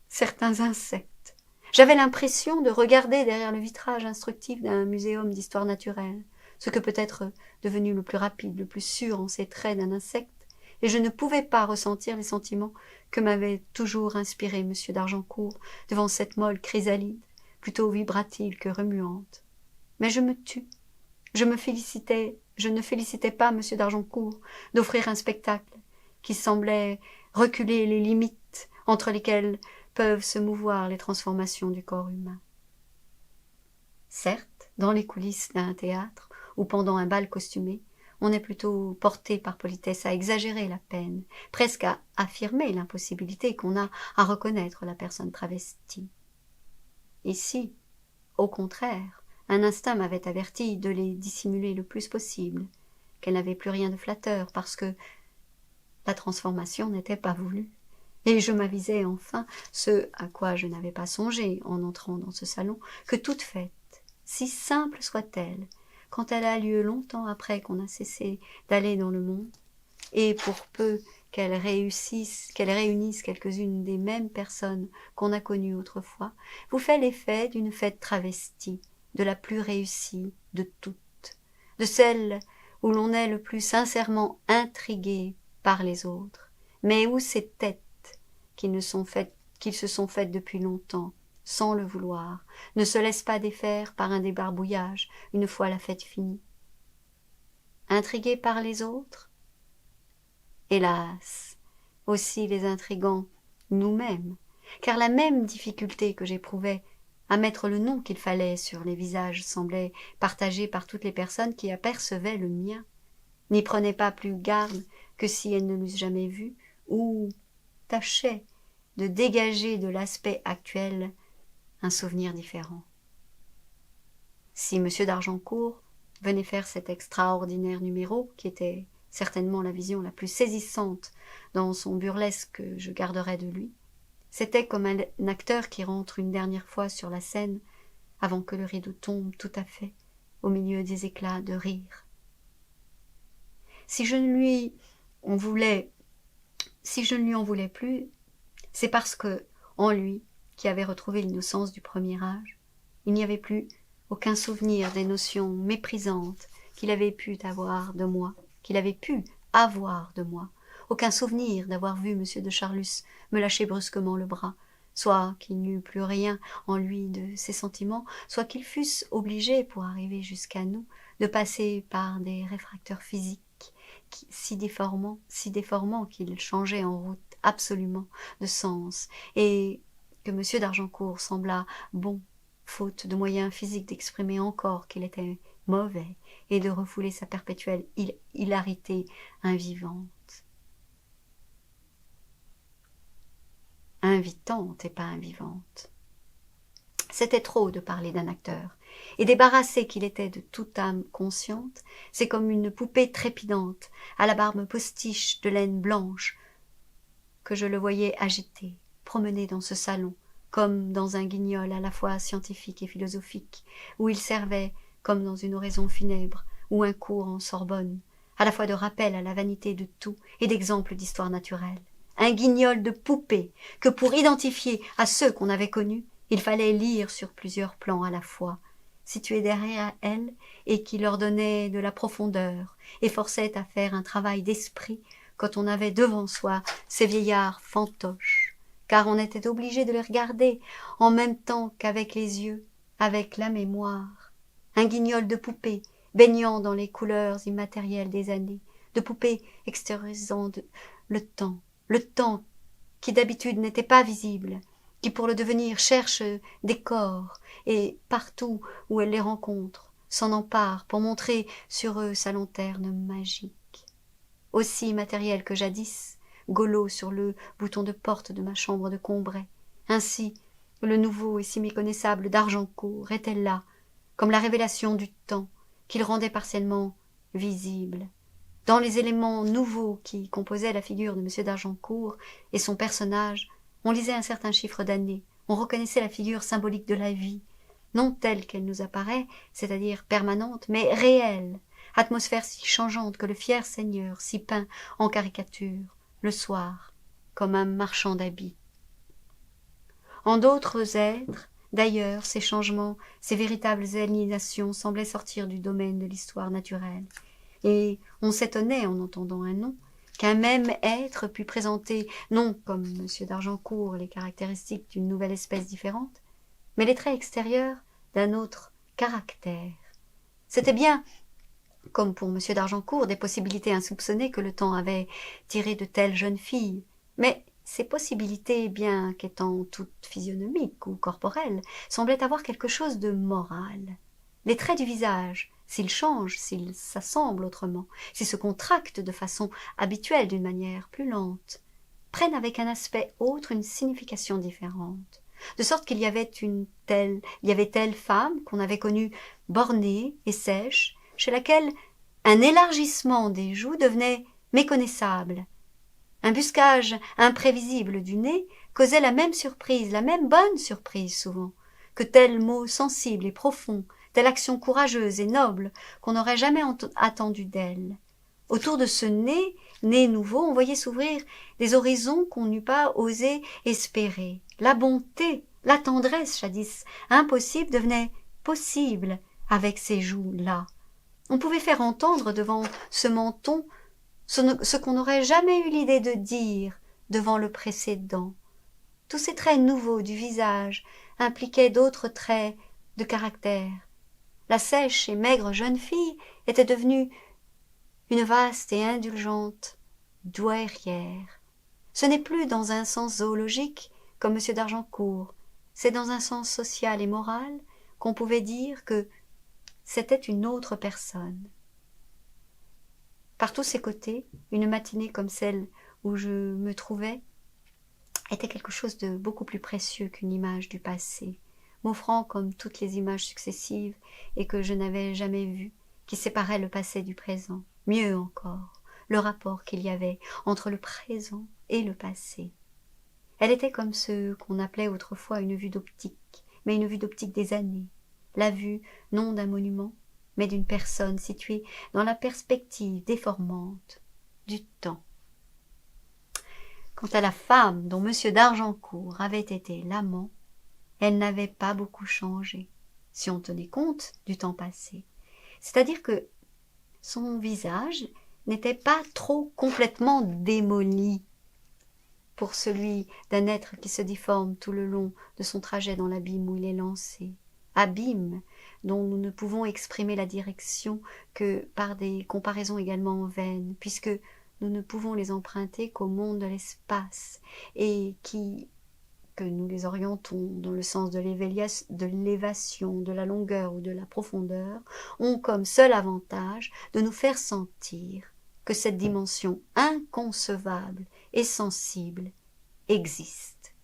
certains insectes. J'avais l'impression de regarder derrière le vitrage instructif d'un muséum d'histoire naturelle, ce que peut être devenu le plus rapide, le plus sûr en ses traits d'un insecte, et je ne pouvais pas ressentir les sentiments que m'avait toujours inspirés M. d'Argencourt devant cette molle chrysalide, plutôt vibrative que remuante. Mais je me tus. Je ne félicitais pas M. d'Argencourt d'offrir un spectacle qui semblait reculer les limites entre lesquelles peuvent se mouvoir les transformations du corps humain. Certes, dans les coulisses d'un théâtre ou pendant un bal costumé, on est plutôt porté par politesse à exagérer la peine, presque à affirmer l'impossibilité qu'on a à reconnaître la personne travestie. Ici, au contraire, un instinct m'avait averti de les dissimuler le plus possible, qu'elle n'avait plus rien de flatteur parce que la transformation n'était pas voulue. Et je m'avisai enfin, ce à quoi je n'avais pas songé en entrant dans ce salon, que toute fête, si simple soit-elle, quand elle a lieu longtemps après qu'on a cessé d'aller dans le monde, et pour peu qu'elle réunisse quelques-unes des mêmes personnes qu'on a connues autrefois, vous fait l'effet d'une fête travestie, de la plus réussie de toutes, de celle où l'on est le plus sincèrement intrigué par les autres, mais où ces têtes qu'ils se sont faites depuis longtemps, sans le vouloir, ne se laissent pas défaire par un débarbouillage une fois la fête finie. Intrigués par les autres? Hélas, aussi les intrigants nous-mêmes, car la même difficulté que j'éprouvais à mettre le nom qu'il fallait sur les visages semblait partagée par toutes les personnes qui apercevaient le mien, n'y prenaient pas plus garde que si elles ne l'eussent jamais vu, ou tâchaient de dégager de l'aspect actuel un souvenir différent. Si M. d'Argencourt venait faire cet extraordinaire numéro, qui était certainement la vision la plus saisissante dans son burlesque que je garderais de lui, c'était comme un acteur qui rentre une dernière fois sur la scène avant que le rideau tombe tout à fait au milieu des éclats de rire. Si je ne lui en voulais plus, c'est parce que, en lui, qui avait retrouvé l'innocence du premier âge, il n'y avait plus aucun souvenir des notions méprisantes qu'il avait pu avoir de moi, aucun souvenir d'avoir vu M. de Charlus me lâcher brusquement le bras, soit qu'il n'y eût plus rien en lui de ses sentiments, soit qu'ils fussent obligés, pour arriver jusqu'à nous, de passer par des réfracteurs physiques si déformants qu'ils changeaient en route absolument de sens, et que M. d'Argencourt sembla bon, faute de moyens physiques, d'exprimer encore qu'il était mauvais et de refouler sa perpétuelle hilarité invitante et pas invivante. C'était trop de parler d'un acteur, et débarrassé qu'il était de toute âme consciente, c'est comme une poupée trépidante, à la barbe postiche de laine blanche, que je le voyais agiter, promener dans ce salon, comme dans un guignol à la fois scientifique et philosophique, où il servait, comme dans une oraison funèbre, ou un cours en Sorbonne, à la fois de rappel à la vanité de tout et d'exemple d'histoire naturelle. Un guignol de poupée, que pour identifier à ceux qu'on avait connus, il fallait lire sur plusieurs plans à la fois, situés derrière elle, et qui leur donnait de la profondeur, et forçait à faire un travail d'esprit quand on avait devant soi ces vieillards fantoches, car on était obligé de les regarder en même temps qu'avec les yeux, avec la mémoire. Un guignol de poupée, baignant dans les couleurs immatérielles des années, de poupée extériorisant le temps qui d'habitude n'était pas visible, qui pour le devenir cherche des corps, et partout où elle les rencontre, s'en empare pour montrer sur eux sa lanterne magique. aussi matériel que jadis, Golo sur le bouton de porte de ma chambre de Combray. Ainsi, le nouveau et si méconnaissable d'Argencourt était là, comme la révélation du temps, qu'il rendait partiellement visible. Dans les éléments nouveaux qui composaient la figure de M. d'Argencourt et son personnage, on lisait un certain chiffre d'années, on reconnaissait la figure symbolique de la vie, non telle qu'elle nous apparaît, c'est-à-dire permanente, mais réelle, atmosphère si changeante que le fier seigneur s'y peint en caricature, le soir, comme un marchand d'habits. En d'autres êtres, d'ailleurs, ces changements, ces véritables aliénations semblaient sortir du domaine de l'histoire naturelle, et on s'étonnait, en entendant un nom, qu'un même être pût présenter, non comme M. d'Argencourt, les caractéristiques d'une nouvelle espèce différente, mais les traits extérieurs d'un autre caractère. C'était bien, comme pour M. d'Argencourt, des possibilités insoupçonnées que le temps avait tirées de telles jeunes filles, mais ces possibilités, bien qu'étant toutes physionomiques ou corporelles, semblaient avoir quelque chose de moral. Les traits du visage, s'ils changent, s'ils s'assemblent autrement, s'ils se contractent de façon habituelle d'une manière plus lente, prennent avec un aspect autre une signification différente, de sorte qu'il y avait telle femme qu'on avait connue bornée et sèche, chez laquelle un élargissement des joues devenait méconnaissable. Un buscage imprévisible du nez causait la même surprise, la même bonne surprise souvent, que tel mot sensible et profond, telle action courageuse et noble qu'on n'aurait jamais attendu d'elle. Autour de ce nez nouveau, on voyait s'ouvrir des horizons qu'on n'eût pas osé espérer. La bonté, la tendresse, jadis impossible, devenait possible avec ces joues-là. On pouvait faire entendre devant ce menton ce qu'on n'aurait jamais eu l'idée de dire devant le précédent. Tous ces traits nouveaux du visage impliquaient d'autres traits de caractère. La sèche et maigre jeune fille était devenue une vaste et indulgente douairière. Ce n'est plus dans un sens zoologique comme M. d'Argencourt, c'est dans un sens social et moral qu'on pouvait dire que c'était une autre personne. Par tous ses côtés, une matinée comme celle où je me trouvais était quelque chose de beaucoup plus précieux qu'une image du passé, m'offrant comme toutes les images successives et que je n'avais jamais vues, qui séparaient le passé du présent. Mieux encore, le rapport qu'il y avait entre le présent et le passé. Elle était comme ce qu'on appelait autrefois une vue d'optique, mais une vue d'optique des années, la vue non d'un monument, mais d'une personne située dans la perspective déformante du temps. Quant à la femme dont M. d'Argencourt avait été l'amant, elle n'avait pas beaucoup changé, si on tenait compte du temps passé. C'est-à-dire que son visage n'était pas trop complètement démoli pour celui d'un être qui se difforme tout le long de son trajet dans l'abîme où il est lancé. Abîme dont nous ne pouvons exprimer la direction que par des comparaisons également vaines, puisque nous ne pouvons les emprunter qu'au monde de l'espace, et que nous les orientons dans le sens de l'élévation, de la longueur ou de la profondeur, ont comme seul avantage de nous faire sentir que cette dimension inconcevable et sensible existe.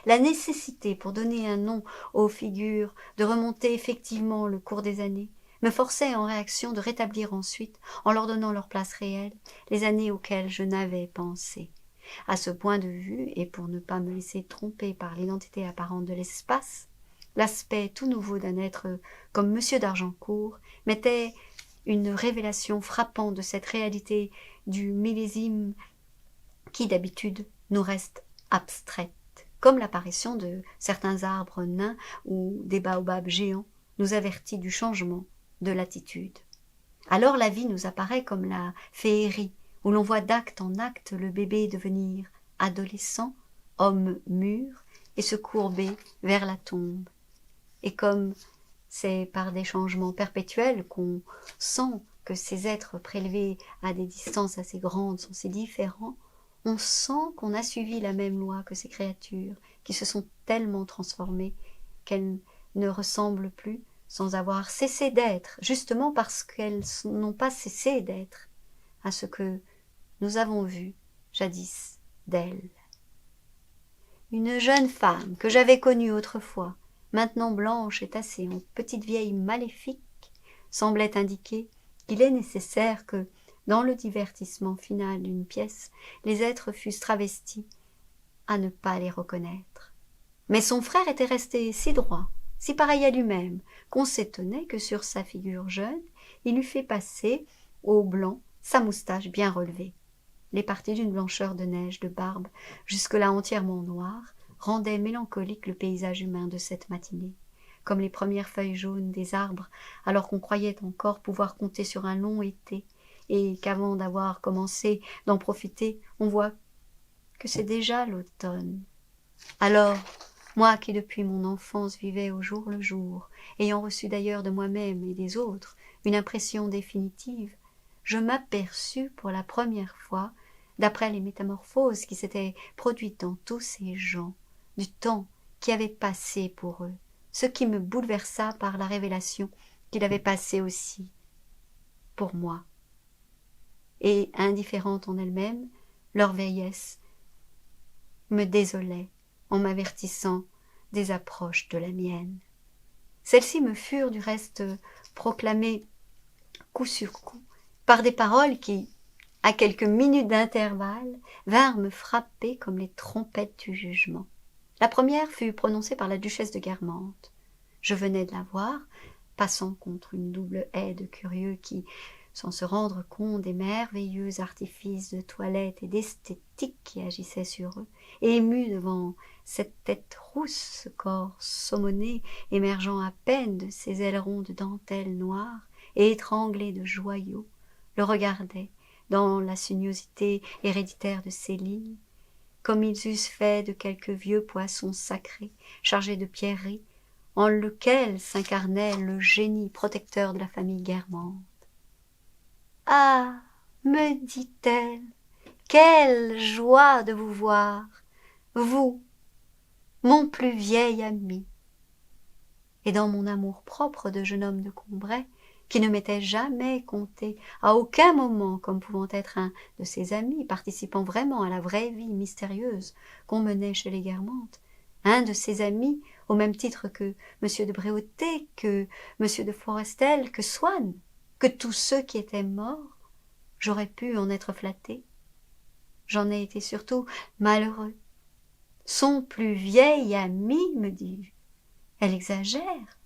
La nécessité, pour donner un nom aux figures, de remonter effectivement le cours des années, me forçait en réaction de rétablir ensuite, en leur donnant leur place réelle, les années auxquelles je n'avais pensé. À ce point de vue, et pour ne pas me laisser tromper par l'identité apparente de l'espace, l'aspect tout nouveau d'un être comme M. d'Argencourt mettait une révélation frappante de cette réalité du millésime qui d'habitude nous reste abstraite, comme l'apparition de certains arbres nains ou des baobabs géants nous avertit du changement de l'attitude. Alors la vie nous apparaît comme la féerie, où l'on voit d'acte en acte le bébé devenir adolescent, homme mûr, et se courber vers la tombe. Et comme c'est par des changements perpétuels qu'on sent que ces êtres prélevés à des distances assez grandes sont si différents, on sent qu'on a suivi la même loi que ces créatures, qui se sont tellement transformées qu'elles ne ressemblent plus sans avoir cessé d'être, justement parce qu'elles n'ont pas cessé d'être, à ce que nous avons vu, jadis, d'elle. Une jeune femme que j'avais connue autrefois, maintenant blanche et tassée en petite vieille maléfique, semblait indiquer qu'il est nécessaire que, dans le divertissement final d'une pièce, les êtres fussent travestis, à ne pas les reconnaître. Mais son frère était resté si droit, si pareil à lui-même, qu'on s'étonnait que sur sa figure jeune, il eût fait passer, au blanc, sa moustache bien relevée. Les parties d'une blancheur de neige, de barbe, jusque-là entièrement noire, rendaient mélancolique le paysage humain de cette matinée, comme les premières feuilles jaunes des arbres, alors qu'on croyait encore pouvoir compter sur un long été, et qu'avant d'avoir commencé d'en profiter, on voit que c'est déjà l'automne. Alors, moi qui depuis mon enfance vivais au jour le jour, ayant reçu d'ailleurs de moi-même et des autres une impression définitive, je m'aperçus pour la première fois, d'après les métamorphoses qui s'étaient produites dans tous ces gens, du temps qui avait passé pour eux, ce qui me bouleversa par la révélation qu'il avait passé aussi pour moi. Et indifférente en elle-même, leur vieillesse me désolait en m'avertissant des approches de la mienne. Celles-ci me furent du reste proclamées coup sur coup par des paroles qui, à quelques minutes d'intervalle, vinrent me frapper comme les trompettes du jugement. La première fut prononcée par la duchesse de Guermantes. Je venais de la voir, passant contre une double haie de curieux qui, sans se rendre compte des merveilleux artifices de toilette et d'esthétique qui agissaient sur eux, et émus devant cette tête rousse, ce corps saumonné, émergeant à peine de ses ailerons de dentelle noire et étranglé de joyaux, le regardaient, dans la sinuosité héréditaire de ses lignes, comme ils eussent fait de quelque vieux poisson sacré, chargé de pierreries, en lequel s'incarnait le génie protecteur de la famille Guermantes. « Ah, me dit-elle, quelle joie de vous voir, vous, mon plus vieil ami !» Et dans mon amour-propre de jeune homme de Combray, qui ne m'était jamais compté à aucun moment comme pouvant être un de ses amis, participant vraiment à la vraie vie mystérieuse qu'on menait chez les Guermantes, un de ses amis au même titre que M. de Bréauté, que M. de Florestel, que Swann, que tous ceux qui étaient morts, j'aurais pu en être flatté. J'en ai été surtout malheureux. Son plus vieil ami, me dis-je. Elle exagère.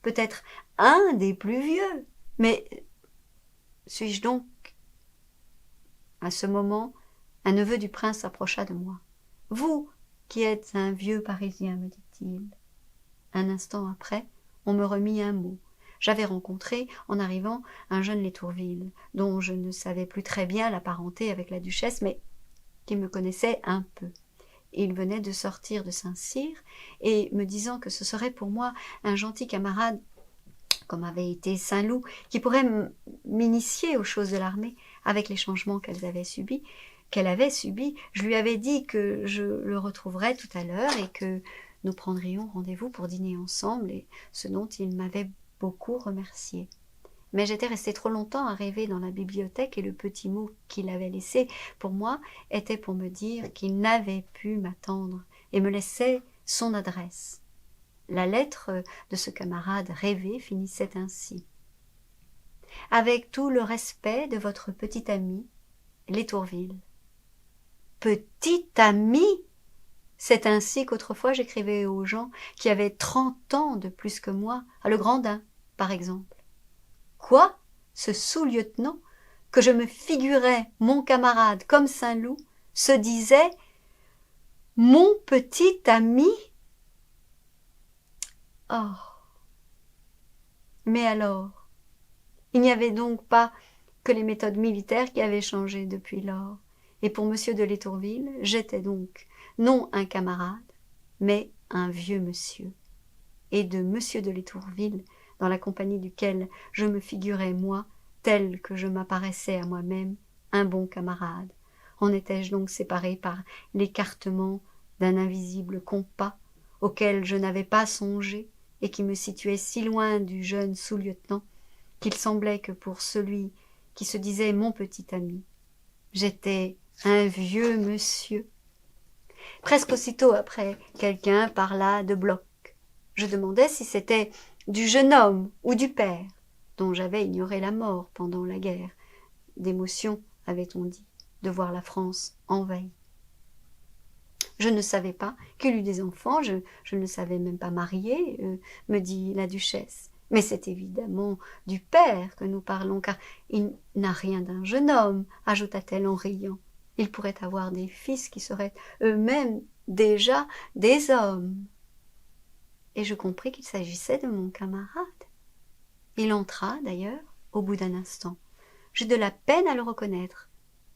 Peut-être un des plus vieux. Mais suis-je donc... À ce moment, un neveu du prince s'approcha de moi. « Vous, qui êtes un vieux Parisien, me dit-il. » Un instant après, on me remit un mot. J'avais rencontré, en arrivant, un jeune Létourville, dont je ne savais plus très bien la parenté avec la duchesse, mais qui me connaissait un peu. Il venait de sortir de Saint-Cyr, et me disant que ce serait pour moi un gentil camarade, comme avait été Saint-Loup, qui pourrait m'initier aux choses de l'armée, avec les changements qu'elle avait subis, je lui avais dit que je le retrouverais tout à l'heure, et que nous prendrions rendez-vous pour dîner ensemble, et ce dont il m'avait beaucoup remercié. Mais j'étais restée trop longtemps à rêver dans la bibliothèque, et le petit mot qu'il avait laissé pour moi était pour me dire qu'il n'avait pu m'attendre, et me laissait son adresse. La lettre de ce camarade rêvé finissait ainsi. « Avec tout le respect de votre petit ami, Létourville. » Petit ami! C'est ainsi qu'autrefois j'écrivais aux gens qui avaient 30 ans de plus que moi, à Le Grandin, par exemple. Quoi? Ce sous-lieutenant, que je me figurais mon camarade comme Saint-Loup, se disait « mon petit ami ». Oh! Mais alors, il n'y avait donc pas que les méthodes militaires qui avaient changé depuis lors, et pour M. de Létourville, j'étais donc non un camarade, mais un vieux monsieur. Et de M. de Létourville, dans la compagnie duquel je me figurais, moi, tel que je m'apparaissais à moi-même, un bon camarade. En étais-je donc séparé par l'écartement d'un invisible compas, auquel je n'avais pas songé, et qui me situait si loin du jeune sous-lieutenant, qu'il semblait que pour celui qui se disait mon petit ami, J'étais un vieux monsieur. Presque aussitôt après, quelqu'un parla de Bloch. Je demandai si c'était du jeune homme ou du père, dont j'avais ignoré la mort pendant la guerre. D'émotion, avait-on dit, de voir la France envahie. Je ne savais pas qu'il eût des enfants, je ne le savais même pas marié, me dit la duchesse. Mais c'est évidemment du père que nous parlons, car il n'a rien d'un jeune homme, ajouta-t-elle en riant. Il pourrait avoir des fils qui seraient eux-mêmes déjà des hommes. Et je compris qu'il s'agissait de mon camarade. Il entra, d'ailleurs, au bout d'un instant. J'eus de la peine à le reconnaître.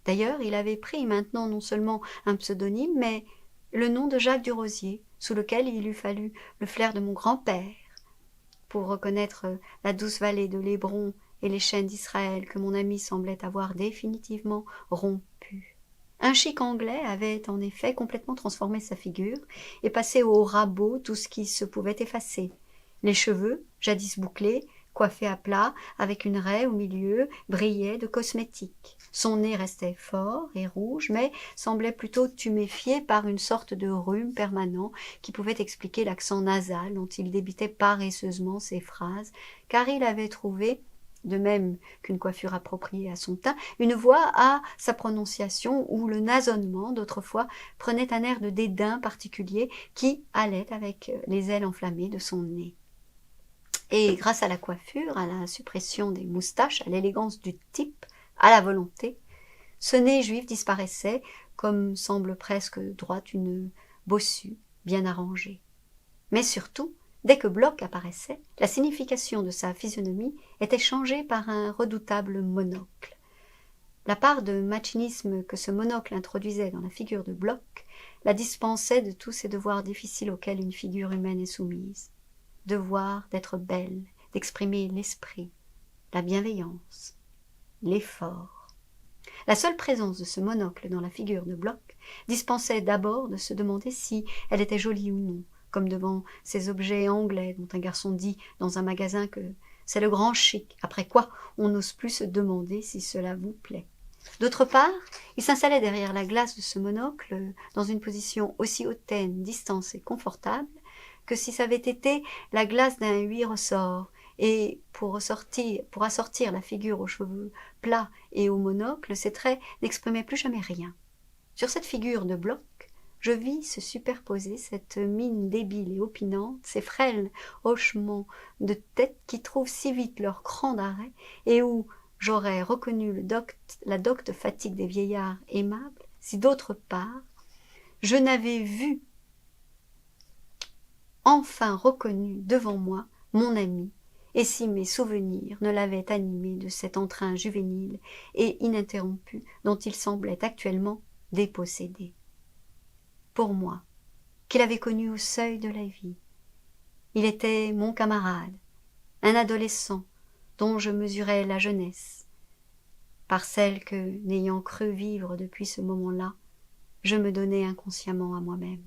D'ailleurs, il avait pris maintenant non seulement un pseudonyme, mais le nom de Jacques Durosier, sous lequel il eût fallu le flair de mon grand-père pour reconnaître la douce vallée de l'Hébron et les chaînes d'Israël que mon ami semblait avoir définitivement rompues. Un chic anglais avait en effet complètement transformé sa figure et passé au rabot tout ce qui se pouvait effacer. Les cheveux, jadis bouclés, coiffés à plat, avec une raie au milieu, brillaient de cosmétiques. Son nez restait fort et rouge, mais semblait plutôt tuméfié par une sorte de rhume permanent qui pouvait expliquer l'accent nasal dont il débitait paresseusement ses phrases, car il avait trouvé, de même qu'une coiffure appropriée à son teint, une voix à sa prononciation où le nasonnement d'autrefois prenait un air de dédain particulier qui allait avec les ailes enflammées de son nez. Et grâce à la coiffure, à la suppression des moustaches, à l'élégance du type, à la volonté, ce nez juif disparaissait comme semble presque droite une bossue bien arrangée. Mais surtout, dès que Bloch apparaissait, la signification de sa physionomie était changée par un redoutable monocle. La part de machinisme que ce monocle introduisait dans la figure de Bloch la dispensait de tous ces devoirs difficiles auxquels une figure humaine est soumise. Devoir d'être belle, d'exprimer l'esprit, la bienveillance, l'effort. La seule présence de ce monocle dans la figure de Bloch dispensait d'abord de se demander si elle était jolie ou non, comme devant ces objets anglais dont un garçon dit dans un magasin que c'est le grand chic, après quoi on n'ose plus se demander si cela vous plaît. D'autre part, il s'installait derrière la glace de ce monocle dans une position aussi hautaine, distance et confortable que si ça avait été la glace d'un 8 ressorts, et pour assortir la figure aux cheveux plats et au monocle, ses traits n'exprimaient plus jamais rien. Sur cette figure de Bloch, je vis se superposer cette mine débile et opinante, ces frêles hochements de tête qui trouvent si vite leur cran d'arrêt, et où j'aurais reconnu la docte fatigue des vieillards aimables, si d'autre part, je n'avais vu enfin reconnu devant moi mon ami, et si mes souvenirs ne l'avaient animé de cet entrain juvénile et ininterrompu dont il semblait actuellement dépossédé. Pour moi, qu'il avait connu au seuil de la vie, il était mon camarade, un adolescent dont je mesurais la jeunesse, par celle que, n'ayant cru vivre depuis ce moment-là, je me donnais inconsciemment à moi-même.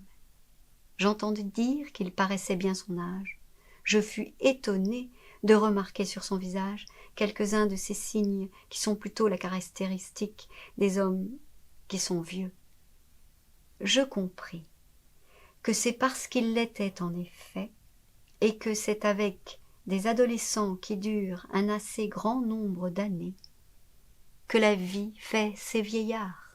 J'entendis dire qu'il paraissait bien son âge. Je fus étonnée de remarquer sur son visage quelques-uns de ces signes qui sont plutôt la caractéristique des hommes qui sont vieux. Je compris que c'est parce qu'il l'était en effet, et que c'est avec des adolescents qui durent un assez grand nombre d'années, que la vie fait ses vieillards.